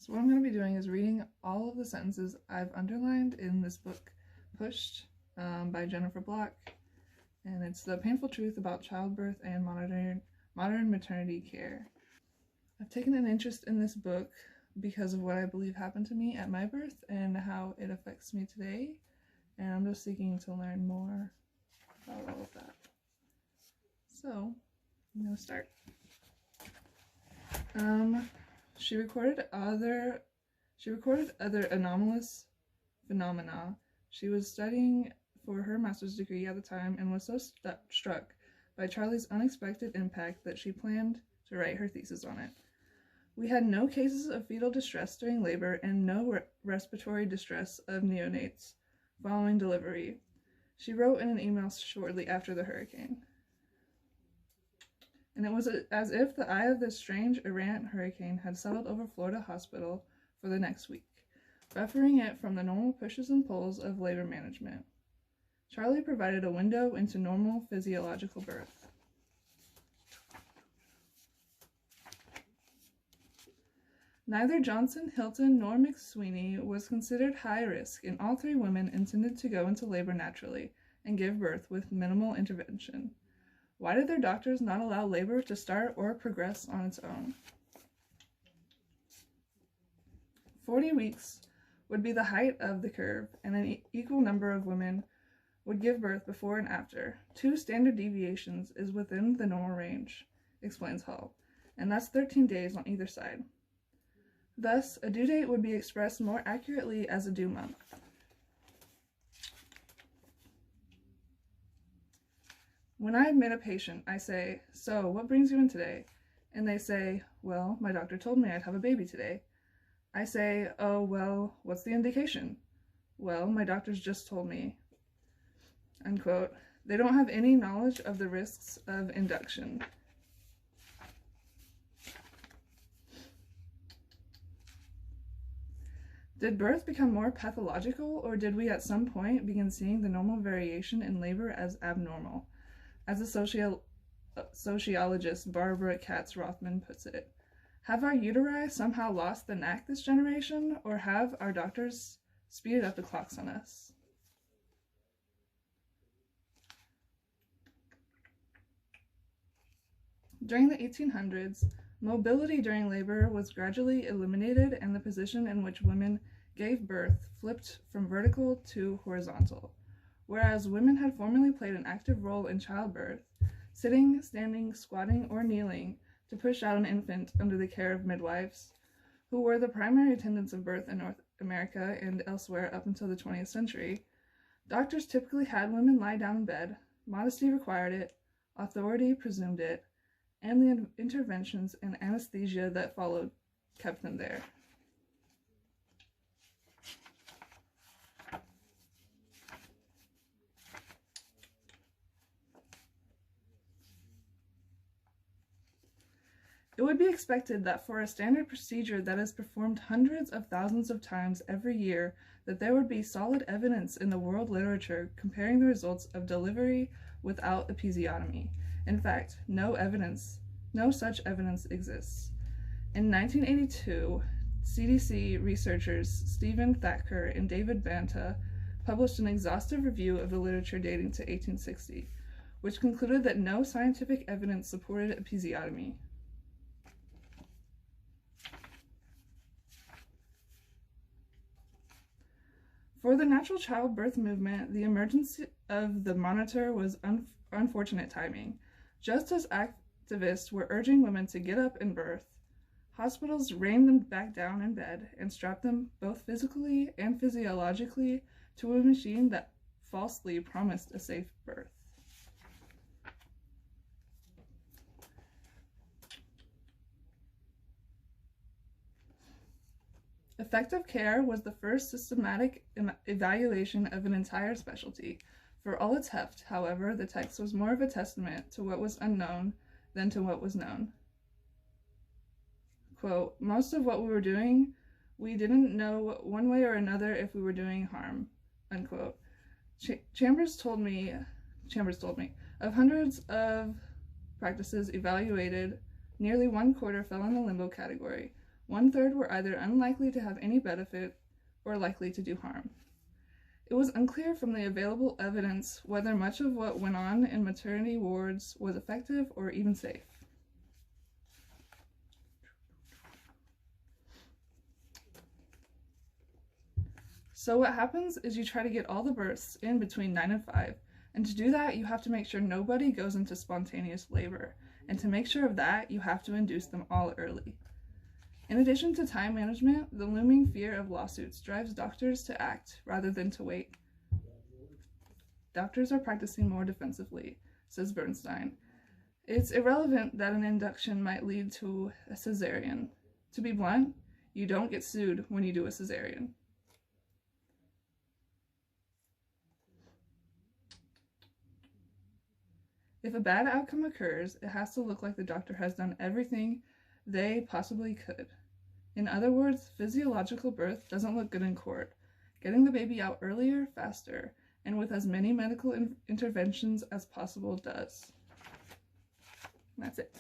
So what I'm going to be doing is reading all of the sentences I've underlined in this book, Pushed, by Jennifer Block, and it's the painful truth about childbirth and modern maternity care. I've taken an interest in this book because of what I believe happened to me at my birth and how it affects me today, and I'm just seeking to learn more about all of that. So, I'm going to start. She recorded other anomalous phenomena. She was studying for her master's degree at the time and was so struck by Charlie's unexpected impact that she planned to write her thesis on it. We had no cases of fetal distress during labor and no respiratory distress of neonates following delivery, she wrote in an email shortly after the hurricane. And it was as if the eye of this strange, errant hurricane had settled over Florida Hospital for the next week, buffering it from the normal pushes and pulls of labor management. Charlie provided a window into normal physiological birth. Neither Johnson, Hilton, nor McSweeney was considered high risk, and all three women intended to go into labor naturally and give birth with minimal intervention. Why did their doctors not allow labor to start or progress on its own? 40 weeks would be the height of the curve, and an equal number of women would give birth before and after. 2 standard deviations is within the normal range, explains Hull, and that's 13 days on either side. Thus, a due date would be expressed more accurately as a due month. When I admit a patient, I say, "So, what brings you in today?" And they say, "Well, my doctor told me I'd have a baby today." I say, "Oh, well, what's the indication?" "Well, my doctor's just told me." Unquote. They don't have any knowledge of the risks of induction. Did birth become more pathological, or did we at some point begin seeing the normal variation in labor as abnormal? As the sociologist Barbara Katz-Rothman puts it, have our uteri somehow lost the knack this generation, or have our doctors speeded up the clocks on us? During the 1800s, mobility during labor was gradually eliminated, and the position in which women gave birth flipped from vertical to horizontal. Whereas women had formerly played an active role in childbirth, sitting, standing, squatting, or kneeling to push out an infant under the care of midwives, who were the primary attendants of birth in North America and elsewhere up until the 20th century, doctors typically had women lie down in bed. Modesty required it, authority presumed it, and the interventions and anesthesia that followed kept them there. It would be expected that for a standard procedure that is performed hundreds of thousands of times every year, that there would be solid evidence in the world literature comparing the results of delivery without episiotomy. In fact, no such evidence exists. In 1982, CDC researchers Stephen Thacker and David Banta published an exhaustive review of the literature dating to 1860, which concluded that no scientific evidence supported episiotomy. For the natural childbirth movement, the emergence of the monitor was unfortunate timing. Just as activists were urging women to get up and birth, hospitals reined them back down in bed and strapped them both physically and physiologically to a machine that falsely promised a safe birth. Effective care was the first systematic evaluation of an entire specialty. For all its heft, however, the text was more of a testament to what was unknown than to what was known. Quote, most of what we were doing, we didn't know one way or another if we were doing harm, unquote. Chambers told me, of hundreds of practices evaluated, nearly 1/4 fell in the limbo category. 1/3 were either unlikely to have any benefit or likely to do harm. It was unclear from the available evidence whether much of what went on in maternity wards was effective or even safe. So what happens is you try to get all the births in between 9 and 5, and to do that you have to make sure nobody goes into spontaneous labor, and to make sure of that you have to induce them all early. In addition to time management, the looming fear of lawsuits drives doctors to act rather than to wait. Doctors are practicing more defensively, says Bernstein. It's irrelevant that an induction might lead to a cesarean. To be blunt, you don't get sued when you do a cesarean. If a bad outcome occurs, it has to look like the doctor has done everything they possibly could. In other words, physiological birth doesn't look good in court. Getting the baby out earlier, faster, and with as many medical interventions as possible does. And that's it.